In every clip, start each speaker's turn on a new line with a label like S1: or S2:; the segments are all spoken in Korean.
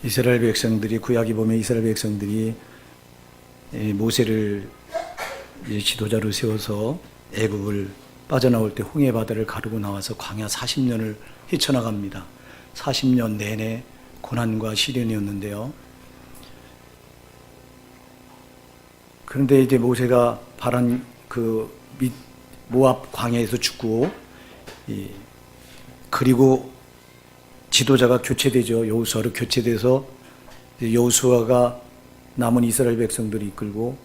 S1: 이스라엘 백성들이 구약에 보면 이스라엘 백성들이 모세를 지도자로 세워서 애굽을 빠져나올 때 홍해 바다를 가르고 나와서 광야 40년을 헤쳐나갑니다. 40년 내내 고난과 시련이었는데요. 그런데 이제 모세가 바란 그 모압 광야에서 죽고, 그리고 지도자가 교체되죠. 여호수아로 교체돼서 여호수아가 남은 이스라엘 백성들을 이끌고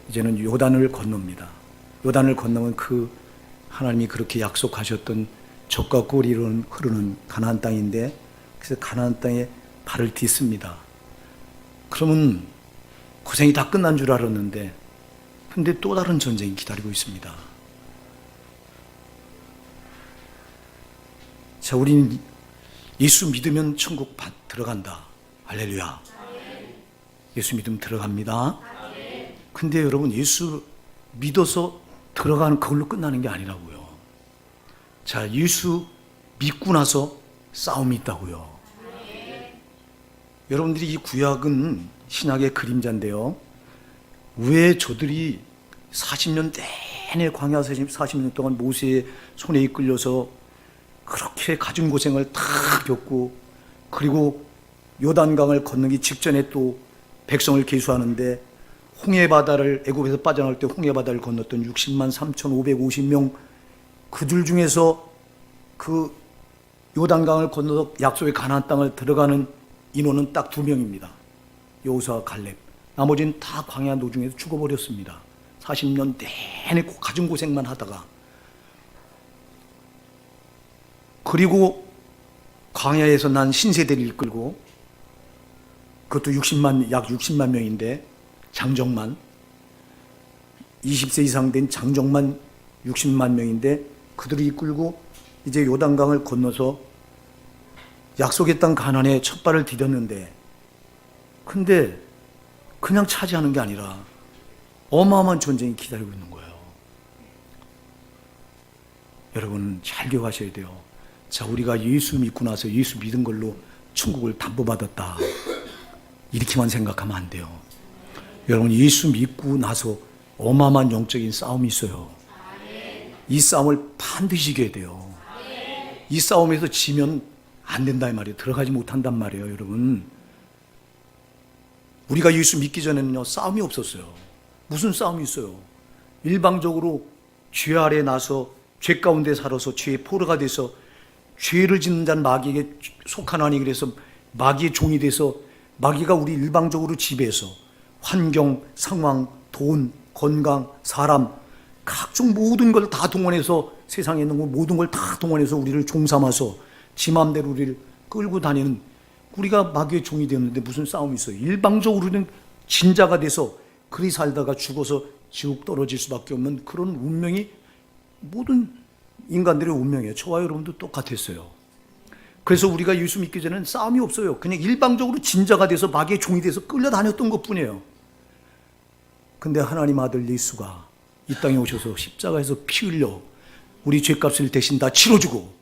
S1: 이제는 요단을 건넙니다. 요단을 건너면 그 하나님이 그렇게 약속하셨던 젖과 꿀이 흐르는 가나안 땅인데, 그래서 가나안 땅에 발을 딛습니다. 그러면 고생이 다 끝난 줄 알았는데, 근데 또 다른 전쟁이 기다리고 있습니다. 자, 우리는 예수 믿으면 천국 들어간다. 할렐루야. 예수 믿으면 들어갑니다. 근데 여러분, 예수 믿어서 들어가는 그걸로 끝나는 게 아니라고요. 자, 예수 믿고 나서 싸움이 있다고요. 여러분들이 이 구약은 신약의 그림자인데요. 왜 저들이 40년 내내 광야 40년 동안 모세의 손에 이끌려서 그렇게 가진 고생을 다 겪고, 그리고 요단강을 건너기 직전에 또 백성을 계수하는데, 홍해바다를 애굽에서 빠져나올 때 홍해바다를 건넜던 60만 3,550명, 그들 중에서 그 요단강을 건너서 약속의 가나안 땅을 들어가는 인원은 딱 2명입니다. 여호수아와 갈렙. 나머지는 다 광야 노중에서 죽어버렸습니다. 40년 내내 가진 고생만 하다가. 그리고 광야에서 난 신세대를 이끌고, 그것도 약 60만 명인데, 장정만 20세 이상 된 장정만 60만 명인데, 그들을 이끌고 이제 요단강을 건너서 약속의 땅 가나안에 첫 발을 디뎠는데, 근데 그냥 차지하는 게 아니라 어마어마한 전쟁이 기다리고 있는 거예요. 여러분 잘 기억하셔야 돼요. 자, 우리가 예수 믿고 나서 예수 믿은 걸로 천국을 담보받았다, 이렇게만 생각하면 안 돼요. 여러분, 예수 믿고 나서 어마어마한 영적인 싸움이 있어요. 이 싸움을 반드시 이겨야 돼요. 이 싸움에서 지면 안 된다 이 말이에요. 들어가지 못한단 말이에요. 여러분, 우리가 예수 믿기 전에는요, 싸움이 없었어요. 무슨 싸움이 있어요? 일방적으로 죄 아래 나서 죄 가운데 살아서 죄의 포로가 돼서 죄를 짓는 자는 마귀에게 속하나니, 그래서 마귀의 종이 돼서 마귀가 우리 일방적으로 지배해서 환경, 상황, 돈, 건강, 사람, 각종 모든 걸 다 동원해서, 세상에 있는 모든 걸 다 동원해서 우리를 종삼아서 지 마음대로 우리를 끌고 다니는, 우리가 마귀의 종이 되었는데 무슨 싸움이 있어요? 일방적으로는 진자가 돼서 그리 살다가 죽어서 지옥 떨어질 수밖에 없는 그런 운명이 모든 인간들의 운명이에요. 저와 여러분도 똑같았어요. 그래서 우리가 예수 믿기 전에는 싸움이 없어요. 그냥 일방적으로 진자가 돼서 마귀의 종이 돼서 끌려다녔던 것뿐이에요. 근데 하나님 아들 예수가 이 땅에 오셔서 십자가에서 피 흘려 우리 죄값을 대신 다 치러주고,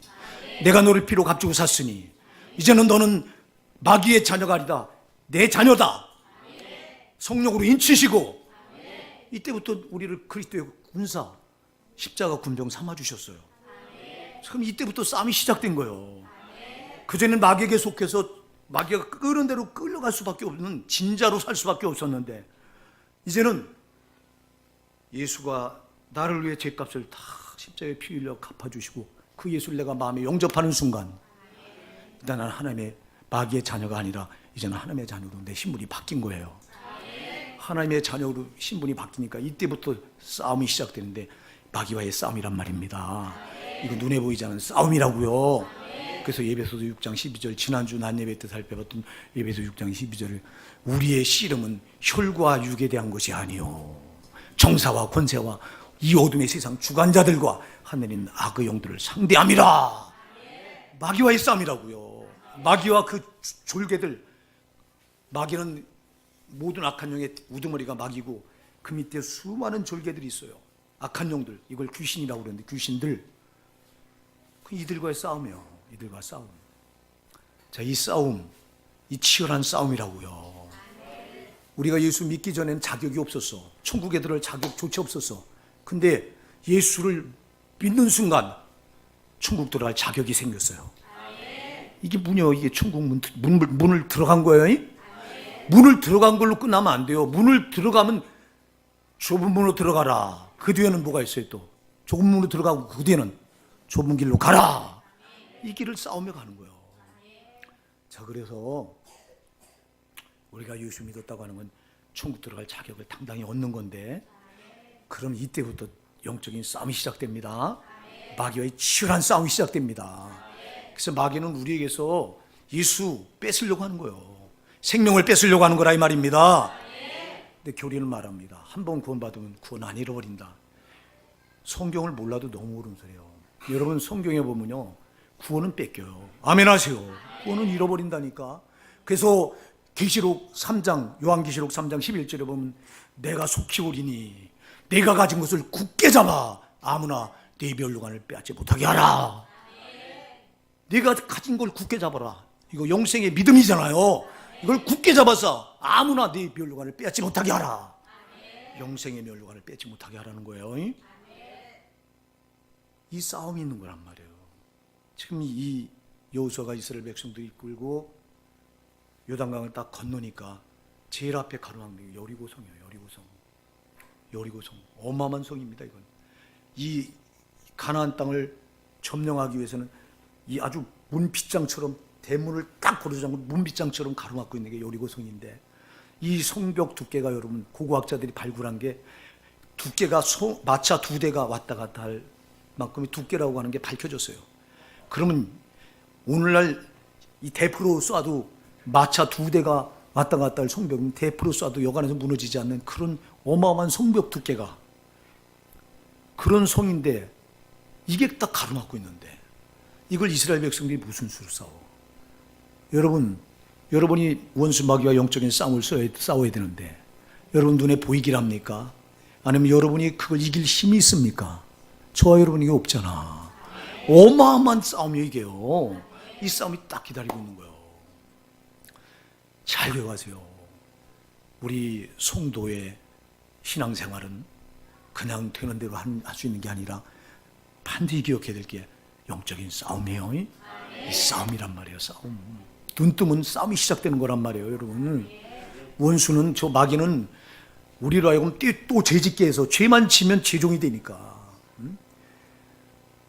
S1: 내가 너를 피로 값주고 샀으니 이제는 너는 마귀의 자녀가 아니다, 내 자녀다, 성령으로 인치시고, 이때부터 우리를 그리스도의 군사, 십자가 군병 삼아주셨어요. 그럼 이때부터 싸움이 시작된 거예요. 그전에는 마귀에게 속해서 마귀가 끄는 대로 끌려갈 수밖에 없는 진자로 살 수밖에 없었는데, 이제는 예수가 나를 위해 죄값을 다 십자가에 피 흘려 갚아주시고, 그 예수를 내가 마음에 영접하는 순간, 일단 나는 하나님의, 마귀의 자녀가 아니라 이제는 하나님의 자녀로 내 신분이 바뀐 거예요. 하나님의 자녀로 신분이 바뀌니까 이때부터 싸움이 시작되는데, 마귀와의 싸움이란 말입니다. 이거 눈에 보이지 않는 싸움이라고요. 그래서 예배소서 6장 12절, 지난주 난예배 때 살펴봤던 예배소 6장 12절을, 우리의 씨름은 혈과 육에 대한 것이 아니요 정사와 권세와 이 어둠의 세상 주관자들과 하늘에 있는 악의 영들을 상대함이라. 마귀와의 싸움이라고요. 마귀와 그 졸개들, 마귀는 모든 악한 영의 우두머리가 마귀고, 그 밑에 수많은 졸개들이 있어요. 악한 영들, 이걸 귀신이라고 그러는데, 귀신들, 이들과의 싸움이에요. 이들과 싸움. 자, 이 싸움, 이 치열한 싸움이라고요. 우리가 예수 믿기 전엔 자격이 없었어. 천국에 들어갈 자격조차 없었어. 근데 예수를 믿는 순간 천국 들어갈 자격이 생겼어요. 이게 뭐냐? 이게 천국 문을 들어간 거예요. 문을 들어간 걸로 끝나면 안 돼요. 문을 들어가면 좁은 문으로 들어가라. 그 뒤에는 뭐가 있어요 또? 좁은 문으로 들어가고 그 뒤에는 좁은 길로 가라. 이 길을 싸우며 가는 거예요. 자, 그래서 우리가 예수 믿었다고 하는 건 천국 들어갈 자격을 당당히 얻는 건데, 그럼 이때부터 영적인 싸움이 시작됩니다. 마귀와의 치열한 싸움이 시작됩니다. 그래서 마귀는 우리에게서 예수 뺏으려고 하는 거예요. 생명을 뺏으려고 하는 거라 이 말입니다. 근데 교리는 말합니다. 한 번 구원받으면 구원 안 잃어버린다. 성경을 몰라도 너무 모르는 소리예요. 여러분, 성경에 보면요, 구원은 뺏겨요. 아멘 하세요. 구원은 잃어버린다니까. 그래서 계시록 3장, 요한계시록 3장 11절에 보면 내가 속히 오리니 내가 가진 것을 굳게 잡아 아무나 네 멸류관을 빼앗지 못하게 하라. 네가 가진 걸 굳게 잡아라. 이거 영생의 믿음이잖아요. 이걸 굳게 잡아서 아무나 네 멸류관을 빼앗지 못하게 하라. 영생의 멸류관을 빼지 못하게 하라는 거예요. 이 싸움이 있는 거란 말이에요. 지금 이 여호수아가 이스라엘 백성도 이끌고 요단강을 딱 건너니까 제일 앞에 가로막는 게 여리고성이에요. 여리고성 어마어마한 성입니다. 이건 이 가나안 땅을 점령하기 위해서는 이 아주 문빗장처럼 대문을 딱 고르자고 문빗장처럼 가로막고 있는 게 여리고성인데, 이 성벽 두께가 여러분 고고학자들이 발굴한 게 두께가 마차 2대가 왔다 갔다 할 만큼의 두께라고 하는 게 밝혀졌어요. 그러면 오늘날 이 대포로 쏴도 마차 2대가 왔다 갔다 할 성벽은 대포로 쏴도 여간에서 무너지지 않는 그런 어마어마한 성벽 두께가, 그런 성인데 이게 딱 가로막고 있는데 이걸 이스라엘 백성들이 무슨 수로 싸워? 여러분이 원수 마귀와 영적인 싸움을 싸워야 되는데 여러분 눈에 보이길 합니까? 아니면 여러분이 그걸 이길 힘이 있습니까? 저와 여러분에게 없잖아. 어마어마한 싸움이 이게요. 이 싸움이 딱 기다리고 있는 거예요. 잘 기억하세요. 우리 성도의 신앙생활은 그냥 되는 대로 할 수 있는 게 아니라 반드시 기억해야 될 게 영적인 싸움이에요. 이 싸움이란 말이에요. 싸움. 눈 뜨면 싸움이 시작되는 거란 말이에요. 여러분, 원수는, 저 마귀는 우리로 하여금 또 죄짓게 해서 죄만 지면 죄종이 되니까.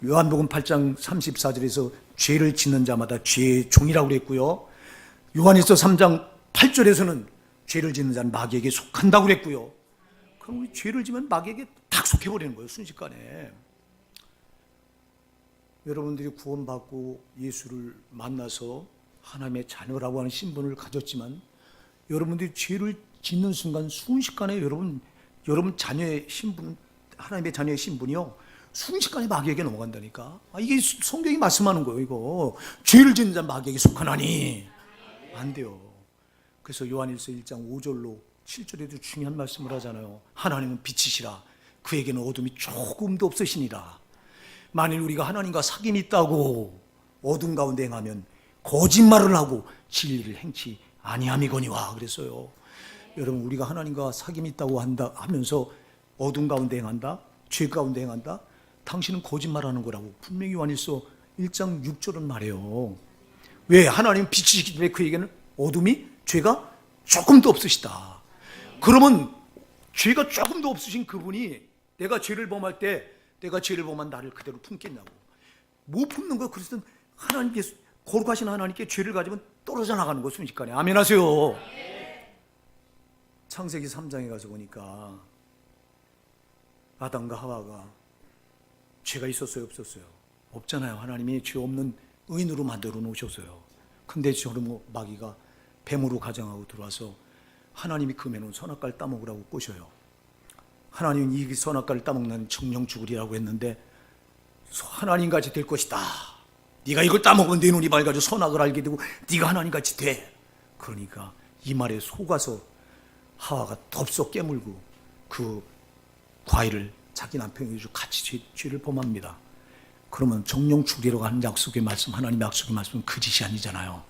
S1: 요한복음 8장 34절에서 죄를 짓는 자마다 죄의 종이라고 그랬고요. 요한일서 3장 8절에서는 죄를 짓는 자는 마귀에게 속한다고 그랬고요. 그럼 우리 죄를 지면 마귀에게 탁 속해버리는 거예요. 순식간에. 여러분들이 구원받고 예수를 만나서 하나님의 자녀라고 하는 신분을 가졌지만, 여러분들이 죄를 짓는 순간 순식간에 여러분 자녀의 신분, 하나님의 자녀의 신분이요, 순식간에 마귀에게 넘어간다니까. 이게 성경이 말씀하는 거예요. 이거 죄를 짓는 자 마귀에게 속하나니 안 돼요. 그래서 요한일서 1장 5절로 7절에도 중요한 말씀을 하잖아요. 하나님은 빛이시라 그에게는 어둠이 조금도 없으시니라. 만일 우리가 하나님과 사귐이 있다고 어둠 가운데 행하면 거짓말을 하고 진리를 행치 아니함이거니와 그랬어요. 여러분, 우리가 하나님과 사귐이 있다고 하면서 어둠 가운데 행한다, 죄 가운데 행한다, 당신은 거짓말하는 거라고 분명히 요한일서 1장 6절은 말해요. 왜? 하나님은 빛이시기 때문에 그에게는 어둠이, 죄가 조금도 없으시다. 그러면 죄가 조금도 없으신 그분이 내가 죄를 범할 때 내가 죄를 범한 나를 그대로 품겠냐고. 못 품는 거. 그래서 하나님께, 거룩하신 하나님께 죄를 가지면 떨어져 나가는 거 순식간에. 아멘 하세요. 창세기 3장에 가서 보니까 아담과 하와가 죄가 있었어요, 없었어요? 없잖아요. 하나님이 죄 없는 의인으로 만들어 놓으셨어요. 근데 저런 마귀가 뱀으로 가정하고 들어와서 하나님이 금해놓은 선악과를 따먹으라고 꼬셔요. 하나님은 이 선악과를 따먹는 정령 죽으리라고 했는데 하나님같이 될 것이다. 네가 이걸 따먹으면 네 눈이 밝아져 선악을 알게 되고 네가 하나님같이 돼. 그러니까 이 말에 속아서 하와가 덥석 깨물고 그 과일을 자기 남편에게 주고 같이 죄를 범합니다. 그러면 정령 죽으리라고 하는 약속의 말씀, 하나님의 약속의 말씀은 그 짓이 아니잖아요.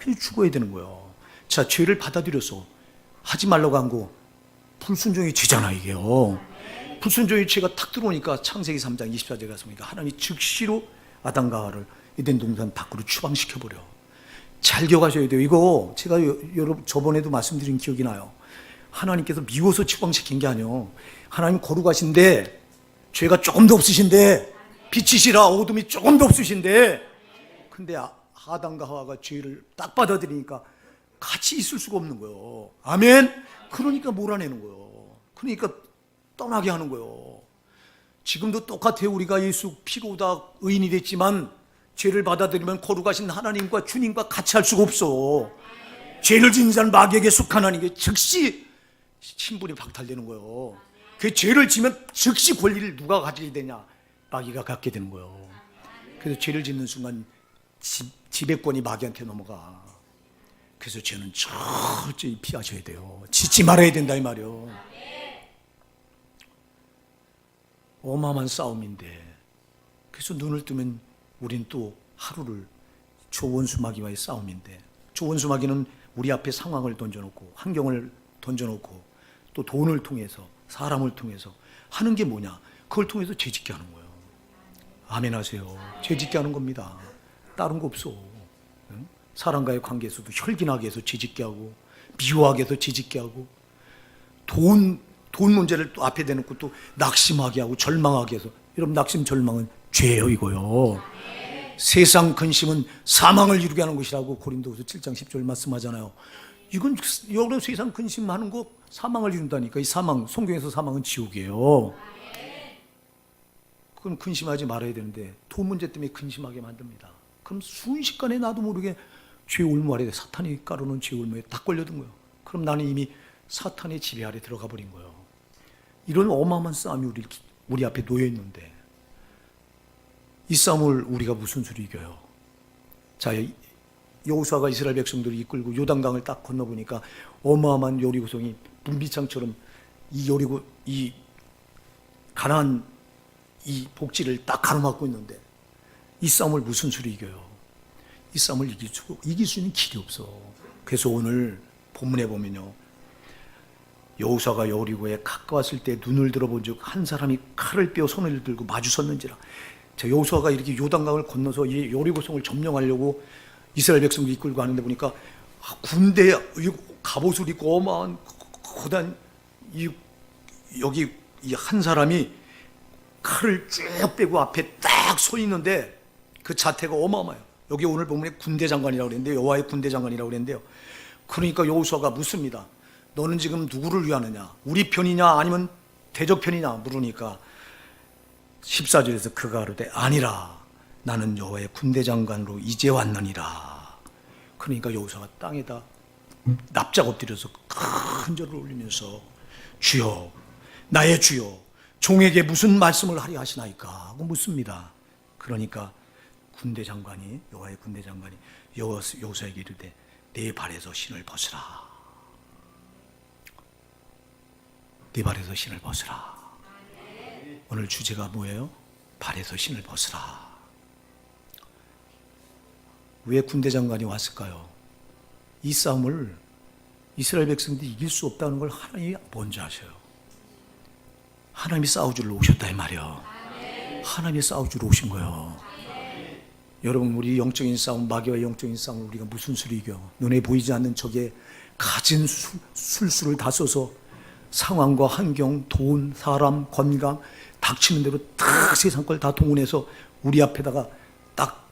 S1: 그냥 죽어야 되는 거예요. 자, 죄를 받아들여서 하지 말라고 한 거 불순종의 죄잖아 이게요. 불순종의 죄가 탁 들어오니까 창세기 3장 24절에 가서 보니까 하나님이 즉시로 아담과 하와를 에덴 동산 밖으로 추방시켜버려. 잘 기억하셔야 돼요. 이거 제가 여러분 저번에도 말씀드린 기억이 나요. 하나님께서 미워서 추방시킨 게 아니에요. 하나님 거룩하신데 죄가 조금 더 없으신데, 빛이시라 어둠이 조금 더 없으신데, 근데 아담과 하와가 죄를 딱 받아들이니까 같이 있을 수가 없는 거예요. 아멘. 그러니까 몰아내는 거예요. 그러니까 떠나게 하는 거예요. 지금도 똑같아요. 우리가 예수 피로 다 의인이 됐지만 죄를 받아들이면 거룩하신 하나님과 주님과 같이 할 수가 없어. 죄를 짓는 자는 마귀에게 속하나니 게 즉시 신분이 박탈되는 거예요. 그 죄를 지면 즉시 권리를 누가 가지게 되냐? 마귀가 갖게 되는 거예요. 그래서 죄를 짓는 순간 지배권이 마귀한테 넘어가. 그래서 죄는 철저히 피하셔야 돼요. 짓지 말아야 된다 이 말이에요. 어마어마한 싸움인데, 그래서 눈을 뜨면 우린 또 하루를 조원수 마귀와의 싸움인데, 조원수 마귀는 우리 앞에 상황을 던져놓고 환경을 던져놓고 또 돈을 통해서 사람을 통해서 하는 게 뭐냐? 그걸 통해서 죄짓게 하는 거예요. 아멘 하세요. 죄짓게 하는 겁니다. 다른 거 없어. 사람과의 관계에서도 혈기나게 해서 죄짓게 하고, 미워하게 해서 죄짓게 하고, 돈 문제를 또 앞에 대놓고 또 낙심하게 하고 절망하게 해서. 여러분, 낙심 절망은 죄예요 이거요. 세상 근심은 사망을 이루게 하는 것이라고 고린도후서 7장 10절 말씀하잖아요. 이건 여러분 세상 근심하는 거 사망을 이룬다니까. 이 사망, 성경에서 사망은 지옥이에요. 그건 근심하지 말아야 되는데 돈 문제 때문에 근심하게 만듭니다. 그럼 순식간에 나도 모르게 죄 올무 아래, 사탄이 깔아놓은 죄 올무에 딱 걸려든 거예요. 그럼 나는 이미 사탄의 지배 아래 들어가 버린 거예요. 이런 어마어마한 싸움이 우리 앞에 놓여 있는데, 이 싸움을 우리가 무슨 수로 이겨요? 자, 여호수아가 이스라엘 백성들을 이끌고 요단강을 딱 건너보니까 어마어마한 여리고성이 문비창처럼 이 가나안 이 복지를 딱 가로막고 있는데, 이 싸움을 무슨 수로 이겨요? 이 싸움을 이길 수 있는 길이 없어. 그래서 오늘 본문에 보면요, 여호수아가 여리고에 가까웠을 때 눈을 들어본즉 한 사람이 칼을 빼어 손을 들고 마주섰는지라. 자, 여호수아가 이렇게 요단강을 건너서 이 여리고성을 점령하려고 이스라엘 백성을 이끌고 가는데 보니까 군대 갑옷을 입고 어마한 거단 여기 이 한 사람이 칼을 쭉 빼고 앞에 딱 서 있는데 그 자태가 어마어마해요. 여기 오늘 보면 군대 장관이라고 그랬는데, 여호와의 군대 장관이라고 그랬는데요. 그러니까 여호수아가 묻습니다. 너는 지금 누구를 위하느냐? 우리 편이냐 아니면 대적 편이냐 물으니까 14절에서 그가 가로되 아니라 나는 여호와의 군대 장관으로 이제 왔느니라. 그러니까 여호수아가 땅에다 납작 엎드려서 큰 절을 올리면서 주여, 나의 주여, 종에게 무슨 말씀을 하리 하시나이까 하고 묻습니다. 그러니까 여호와의 군대 장관이 여호수아에게 이르되 내 발에서 신을 벗으라. 네 발에서 신을 벗으라. 오늘 주제가 뭐예요? 발에서 신을 벗으라. 왜 군대 장관이 왔을까요? 이 싸움을 이스라엘 백성들이 이길 수 없다는 걸 하나님이 뭔지 아셔요. 하나님이 싸워주러 오셨다 이 말이에요. 하나님이 싸워주러 오신 거예요. 여러분, 우리 영적인 싸움, 마귀와의 영적인 싸움을 우리가 무슨 수로 이겨? 눈에 보이지 않는 적에 가진 술수를 다 써서 상황과 환경, 돈, 사람, 건강 닥치는 대로 다 세상 걸 다 동원해서 우리 앞에다가 딱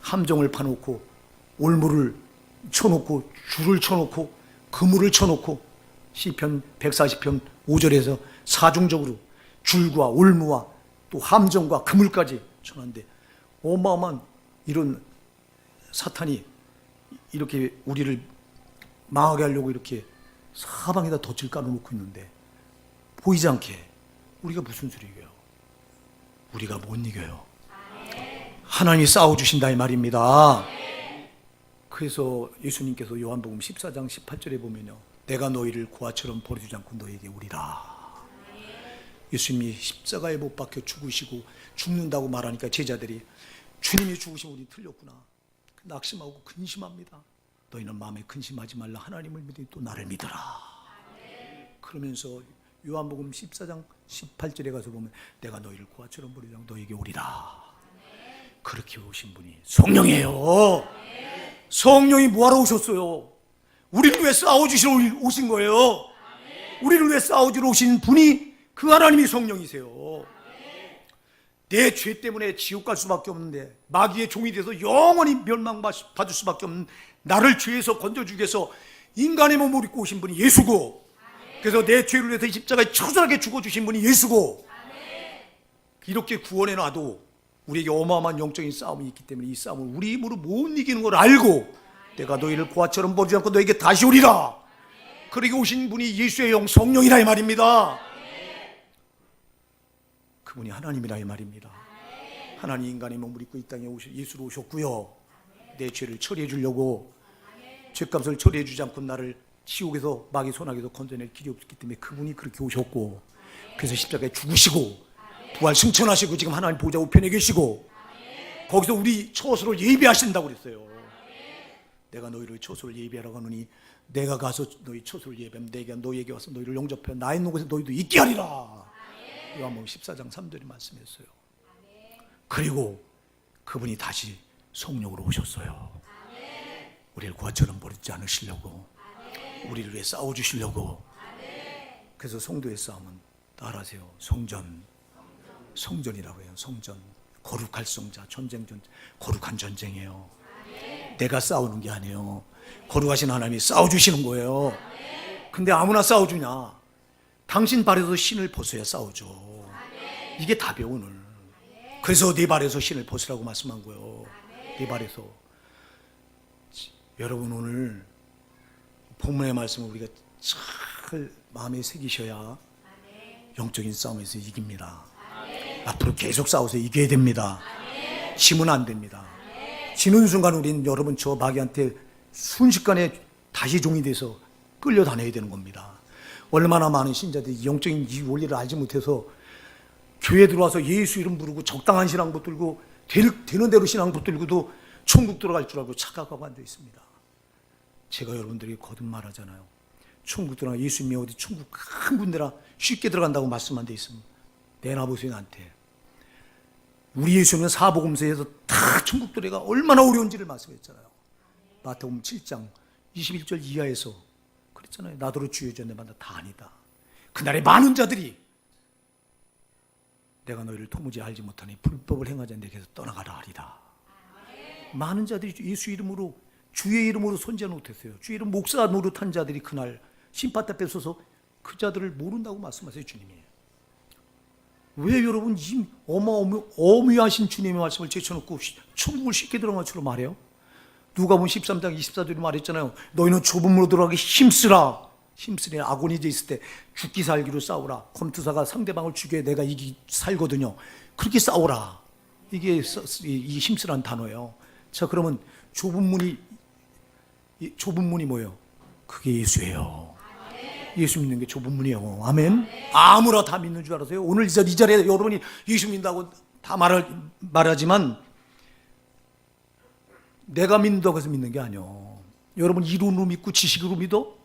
S1: 함정을 파놓고 올무를 쳐놓고 줄을 쳐놓고 그물을 쳐놓고 시편 140편 5절에서 사중적으로 줄과 올무와 또 함정과 그물까지 쳐놨는데, 어마어마한 이런 사탄이 이렇게 우리를 망하게 하려고 이렇게 사방에다 덫을 깔아놓고 있는데 보이지 않게 우리가 무슨 수를 이겨요? 우리가 못 이겨요. 하나님이 싸워주신다 이 말입니다. 그래서 예수님께서 요한복음 14장 18절에 보면요, 내가 너희를 고아처럼 버려두지 않고 너희에게 오리라. 예수님이 십자가에 못 박혀 죽으시고 죽는다고 말하니까 제자들이 주님이 죽으시면 우리 틀렸구나, 낙심하고 근심합니다. 너희는 마음에 근심하지 말라. 하나님을 믿으니 또 나를 믿어라. 그러면서 요한복음 14장 18절에 가서 보면 내가 너희를 고아처럼 버리지 않고 너희에게 오리라. 그렇게 오신 분이 성령이에요. 성령이 뭐하러 오셨어요? 우리를 위해 싸워주시러 오신 거예요. 우리를 위해 싸워주러 오신 분이 그 하나님이 성령이세요. 내 죄 때문에 지옥 갈 수밖에 없는데, 마귀의 종이 돼서 영원히 멸망받을 수밖에 없는 나를 죄에서 건져주기 위해서 인간의 몸을 입고 오신 분이 예수고, 그래서 내 죄를 위해서 십자가에 처절하게 죽어주신 분이 예수고, 이렇게 구원해 놔도 우리에게 어마어마한 영적인 싸움이 있기 때문에 이 싸움을 우리 힘으로 못 이기는 걸 알고 내가 너희를 고아처럼 버리지 않고 너에게 다시 오리라. 그러게 오신 분이 예수의 영 성령이라 이 말입니다. 그분이 하나님이라 이 말입니다. 하나님 인간의 몸을 입고 이 땅에 예수로 오셨고요, 내 죄를 처리해 주려고, 죄값을 처리해 주지 않고 나를 지옥에서 마귀 손아귀에서 건져낼 길이 없기 때문에 그분이 그렇게 오셨고, 그래서 십자가에 죽으시고 부활 승천하시고 지금 하나님 보좌 우편에 계시고, 거기서 우리 처소를 예비하신다고 그랬어요. 내가 너희를 처소를 예비하라고 하느니 내가 가서 너희 처소를 예비하면 내가 너희에게 와서 너희를 영접해 나 있는 곳에 너희도 있게 하리라. 요한복음 14장 3절에 말씀했어요. 그리고 그분이 다시 성령으로 오셨어요. 우리를 고아처럼 버리지 않으시려고, 우리를 위해 싸워주시려고. 그래서 성도의 싸움은 따라하세요. 성전이라고 해요. 성전. 거룩할 성자, 전쟁, 거룩한 전쟁이에요. 내가 싸우는 게 아니에요. 거룩하신 하나님이 싸워주시는 거예요. 근데 아무나 싸워주냐? 당신 발에서 신을 벗어야 싸우죠. 이게 답이에요 오늘. 그래서 네 발에서 신을 벗으라고 말씀한 거예요. 네 발에서. 여러분 오늘 본문의 말씀을 우리가 잘 마음에 새기셔야 영적인 싸움에서 이깁니다. 앞으로 계속 싸워서 이겨야 됩니다. 지면 안 됩니다. 지는 순간 우리는 여러분 저 마귀한테 순식간에 다시 종이 돼서 끌려다녀야 되는 겁니다. 얼마나 많은 신자들이 영적인 이 원리를 알지 못해서 교회 들어와서 예수 이름 부르고 적당한 신앙 붙들고 되는 대로 신앙 붙들고도 천국 들어갈 줄 알고 착각하고 앉아 있습니다. 제가 여러분들에게 거듭말하잖아요. 천국 들어가 예수님이 어디 천국 큰 군데라 쉽게 들어간다고 말씀한 데 있으면 내놔보세요 나한테. 우리 예수님은 사복음서에서 다 천국 들어가 얼마나 어려운지를 말씀했잖아요. 마태복음 7장 21절 이하에서 그랬잖아요. 나더러 주의 전에 만나 다 아니다. 그날에 많은 자들이 내가 너희를 도무지 알지 못하니 불법을 행하자 내게서 떠나가라 하리라. 많은 자들이 예수 이름으로 주의 이름으로 선지자 못했어요. 주의 이름 목사 노릇한 자들이 그날 심판 앞에 서서 그 자들을 모른다고 말씀하세요 주님이. 왜 여러분 이 어마어마하신 주님의 말씀을 제쳐놓고 천국을 쉽게 들어간 것처럼 말해요? 누가복음 13장 24절에 말했잖아요. 너희는 좁은 문으로 들어가기 힘쓰라. 힘쓰니 아고니제 있을 때 죽기 살기로 싸우라. 검투사가 상대방을 죽여야 내가 살거든요. 그렇게 싸우라. 이게 이 힘쓰라는 단어예요. 자 그러면 좁은 문이 뭐예요? 그게 예수예요. 예수 믿는 게 좁은 문이에요. 아멘. 아무나 다 믿는 줄 알아서요. 오늘 이 자리에 여러분이 예수 믿는다고 다 말하지만 내가 믿는다고 해서 믿는 게 아니에요. 여러분 이론으로 믿고 지식으로 믿어?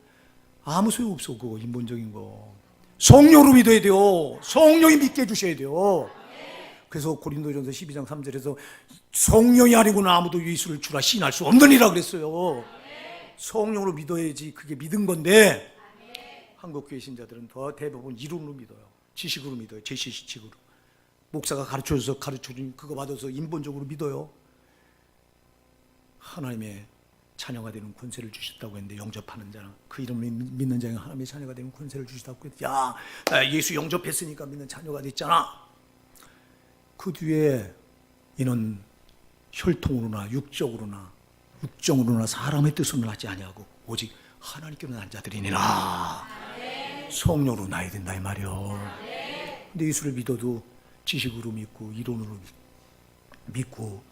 S1: 아무 소용없어. 그거 인본적인 거. 성령으로 믿어야 돼요. 성령이 믿게 해주셔야 돼요. 그래서 고린도전서 12장 3절에서 성령이 아니고는 아무도 예수를 주라 시인할 수 없느니라 그랬어요. 성령으로 믿어야지 그게 믿은 건데 한국교회 신자들은 더 대부분 이론으로 믿어요. 지식으로 믿어요. 제 지식으로. 목사가 가르쳐준 그거 받아서 인본적으로 믿어요. 하나님의 자녀가 되는 권세를 주셨다고 했는데 영접하는 자는 그 이름을 믿는 자가 하나님의 자녀가 되는 권세를 주셨다고 했는데 야 예수 영접했으니까 믿는 자녀가 됐잖아. 그 뒤에 이는 혈통으로나 육정으로나 사람의 뜻으로는 하지 아니하고 오직 하나님께로 난 자들이니라. 성령으로 나야 된다 이 말이요. 근데 예수를 믿어도 지식으로 믿고 이론으로 믿고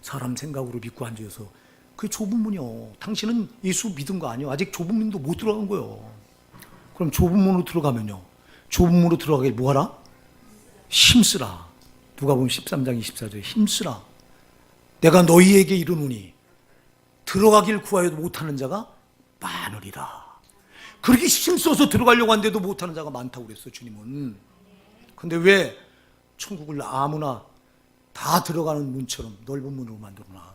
S1: 사람 생각으로 믿고 앉아서 그게 좁은 문이요. 당신은 예수 믿은 거 아니에요. 아직 좁은 문도 못 들어간 거예요. 그럼 좁은 문으로 들어가면요. 좁은 문으로 들어가게 뭐하라? 힘쓰라. 누가복음 13장 24절에 힘쓰라. 내가 너희에게 이르노니 들어가길 구하여도 못하는 자가 많으리라. 그렇게 힘써서 들어가려고 하는데도 못하는 자가 많다고 그랬어, 주님은. 근데 왜 천국을 아무나 다 들어가는 문처럼 넓은 문으로 만들어놔?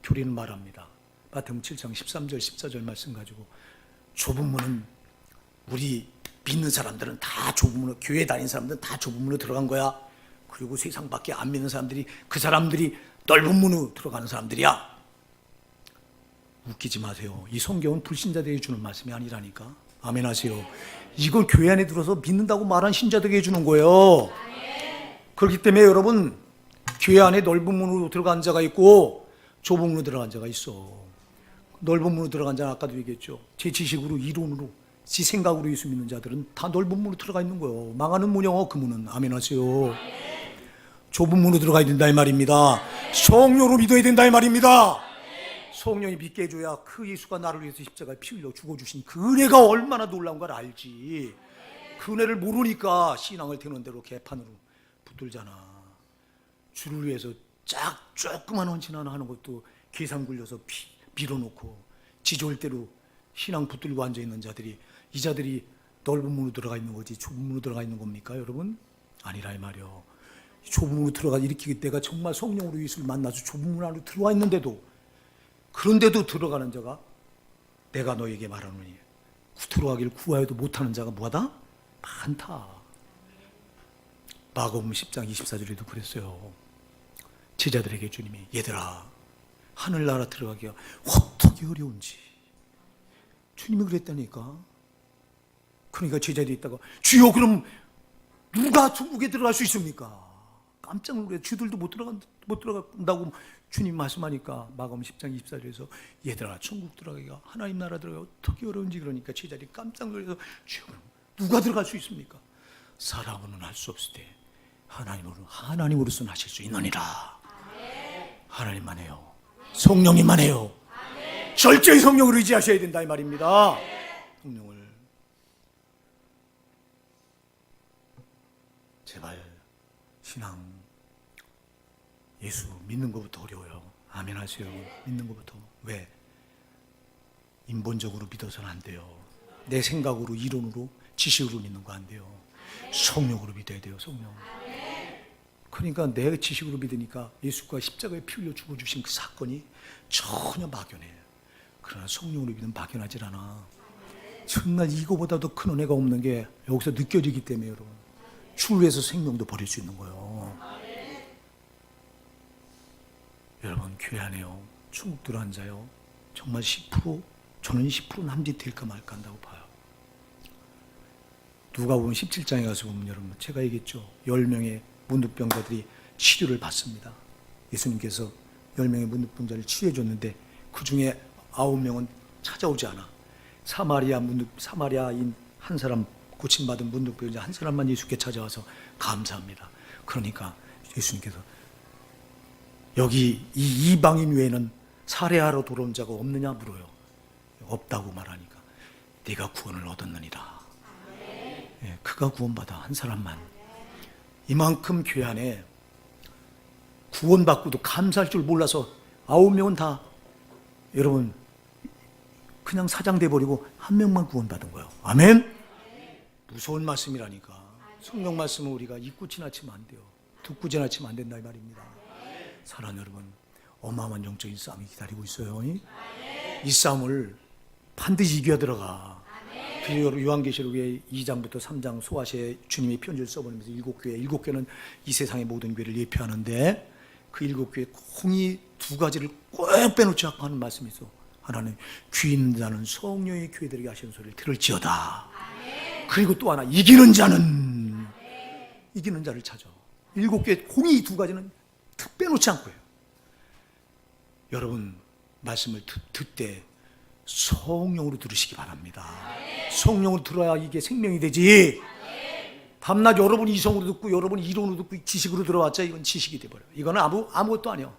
S1: 교리는 말합니다. 마태복음 7장 13절 14절 말씀 가지고, 좁은 문은 우리 믿는 사람들은 다 좁은 문으로, 교회 다니는 사람들은 다 좁은 문으로 들어간 거야. 그리고 세상 밖에 안 믿는 사람들이, 그 사람들이 넓은 문으로 들어가는 사람들이야. 웃기지 마세요. 이 성경은 불신자들에게 주는 말씀이 아니라니까. 아멘 하세요. 이건 교회 안에 들어서 믿는다고 말한 신자들에게 주는 거예요. 그렇기 때문에 여러분, 교회 안에 넓은 문으로 들어간 자가 있고 좁은 문으로 들어간 자가 있어. 넓은 문으로 들어간 자는 아까도 얘기했죠. 제 지식으로, 이론으로, 지 생각으로 예수 믿는 자들은 다 넓은 문으로 들어가 있는 거예요. 망하는 문이요, 그 문은. 아멘 하세요. 좁은 문으로 들어가야 된다 이 말입니다. 성령으로 믿어야 된다 이 말입니다. 성령이 믿게 해줘야 그 예수가 나를 위해서 십자가에 피 흘려 죽어주신 그 은혜가 얼마나 놀라운 걸 알지. 그 은혜를 모르니까 신앙을 되는 대로 개판으로 붙들잖아. 주를 위해서 조그만 헌신 하나 하는 것도 계산 굴려서 밀어놓고 지졸대로 신앙 붙들고 앉아있는 자들이, 이 자들이 넓은 문으로 들어가 있는 거지 좁은 문으로 들어가 있는 겁니까 여러분? 아니라 이 말이요. 좁은 문으로 들어가, 이렇게 내가 정말 성령으로 예수를 만나서 좁은 문 안으로 들어와 있는데도, 그런데도 들어가는 자가, 내가 너에게 말하노니 들어가기를 구하여도 못하는 자가 뭐하다? 많다. 마가복음 10장 24절에도 그랬어요. 제자들에게 주님이, 얘들아, 하늘나라 들어가기가 어떻게 어려운지. 주님이 그랬다니까. 그러니까 제자들이 있다가, 주여, 그럼 누가 천국에 들어갈 수 있습니까? 깜짝 놀래. 쥐들도 못 들어간다고 주님 말씀하니까 마가복음 10장 24절에서, 얘들아, 천국 들어가기가, 하나님 나라 들어가기가 어떻게 어려운지. 그러니까 제자들이 깜짝 놀라서, 주여, 그럼 누가 들어갈 수 있습니까? 사람으로는 할 수 없을 때 하나님으로서는 하실 수 있느니라. 하나님만 해요. 성령님만 해요. 절제의 성령을 의지하셔야 된다 이 말입니다. 성령을 제발, 신앙, 예수 믿는 것부터 어려워요. 아멘 하세요. 믿는 것부터. 왜? 인본적으로 믿어서는 안 돼요. 내 생각으로, 이론으로, 지식으로 믿는 거 안 돼요. 성령으로 믿어야 돼요. 성령. 그러니까 내 지식으로 믿으니까 예수가 십자가에 피 흘려 죽어주신 그 사건이 전혀 막연해요. 그러나 성령으로 믿으면 막연하질 않아. 정말 이거보다도 큰 은혜가 없는 게 여기서 느껴지기 때문에 여러분, 주를 위해서 생명도 버릴 수 있는 거예요. 여러분, 교회 안에요, 천국 들어간 자요, 정말 10%, 저는 10% 남짓 될까 말까 한다고 봐요. 누가복음 17장에 가서 보면 여러분, 제가 얘기했죠. 10명의 문둥병자들이 치료를 받습니다. 예수님께서 10명의 문둥병자를 치료해 줬는데 그 중에 9명은 찾아오지 않아. 사마리아인 한 사람, 고침받은 문둥병자 한 사람만 예수께 찾아와서 감사합니다. 그러니까 예수님께서, 여기 이 이방인 외에는 살해하러 돌아온 자가 없느냐 물어요. 없다고 말하니까, 네가 구원을 얻었느니라. 예, 그가 구원받아, 한 사람만. 이만큼 교회 안에 구원받고도 감사할 줄 몰라서 9명은 다 여러분 그냥 사장돼 버리고 한 명만 구원받은 거예요. 아멘. 무서운 말씀이라니까. 성경 말씀은 우리가 잊고 지나치면 안 돼요. 듣고 지나치면 안 된다 이 말입니다. 사랑하는 여러분, 어마어마한 영적인 싸움이 기다리고 있어요. 이 싸움을 반드시 이겨 들어가. 그리고 요한계시록의 2장부터 3장 소아시아에 주님이 편지를 써보면서 7교회, 7교회는 이 세상의 모든 교회를 예표하는데, 그 7교회 공이 두 가지를 꼭 빼놓지 않고 하는 말씀이 있어. 하나는 귀 있는 자는 성령의 교회들에게 하시는 소리를 들을지어다. 그리고 또 하나, 이기는 자는, 이기는 자를 찾아. 7교회 공이 두 가지는 빼놓지 않고 해요. 여러분, 말씀을 듣되 성령으로 들으시기 바랍니다. 성령으로 들어야 이게 생명이 되지. 밤낮 여러분이 이성으로 듣고 여러분이 이론으로 듣고 지식으로 들어왔자 이건 지식이 돼버려요. 이거는 아무것도 아니야.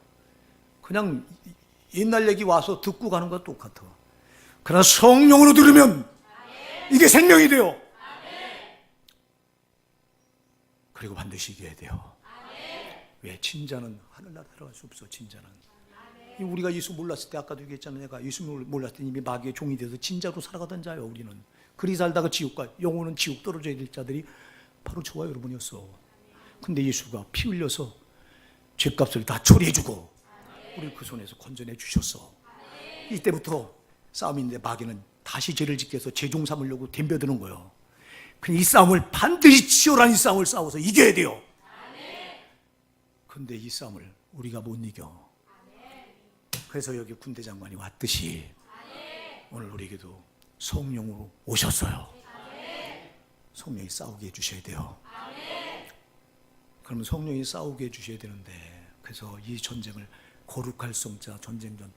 S1: 그냥 옛날 얘기 와서 듣고 가는 것과 똑같아. 그러나 성령으로 들으면 이게 생명이 돼요. 그리고 반드시 이겨야 돼요. 왜? 진자는 하늘나라 들어갈 수 없어. 진자는 우리가 예수 몰랐을 때 아까도 얘기했잖아요. 내가 예수 몰랐을 때 이미 마귀의 종이 돼서 진짜로 살아가던 자예요. 우리는 그리 살다가 지옥 영혼은 지옥 떨어져야 될 자들이 바로 저와 여러분이었어. 근데 예수가 피 흘려서 죄값을 다 처리해주고 우리를 그 손에서 건져내 주셨어. 이때부터 싸움인데 마귀는 다시 죄를 짓게 해서 죄종 삼으려고 덤벼드는 거예요. 이 싸움을 반드시 치열한 이 싸움을 싸워서 이겨야 돼요. 근데 이 싸움을 우리가 못 이겨. 그래서 여기 군대 장관이 왔듯이 오늘 우리에게도 성령으로 오셨어요. 성령이 싸우게 해주셔야 돼요. 그러면 성령이 싸우게 해주셔야 되는데, 그래서 이 전쟁을 거룩할 성자 전쟁전,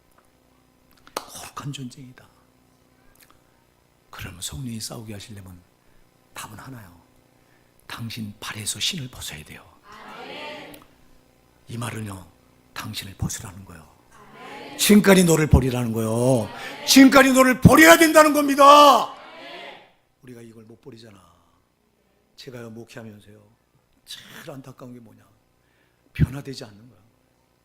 S1: 거룩한 전쟁이다. 그러면 성령이 싸우게 하시려면 답은 하나요. 당신 발에서 신을 벗어야 돼요. 이 말은요, 당신을 벗으라는 거예요. 지금까지 너를 버리라는 거예요. 지금까지 너를 버려야 된다는 겁니다. 우리가 이걸 못 버리잖아. 제가요, 목회하면서요, 제일 안타까운 게 뭐냐, 변화되지 않는 거야.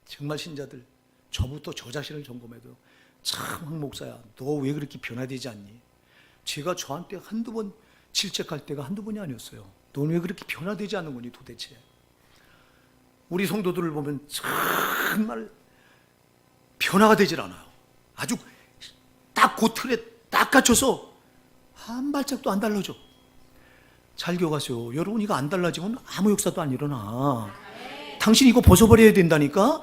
S1: 정말 신자들, 저부터 저 자신을 점검해도 참, 황 목사야, 너 왜 그렇게 변화되지 않니? 제가 저한테 한두 번 질책할 때가 한두 번이 아니었어요. 넌 왜 그렇게 변화되지 않는 거니 도대체? 우리 성도들을 보면 정말 변화가 되질 않아요. 아주 딱 그 틀에 딱 갇혀서 한 발짝도 안 달라져. 잘 기억하세요. 여러분, 이거 안 달라지면 아무 역사도 안 일어나. 당신 이거 벗어버려야 된다니까.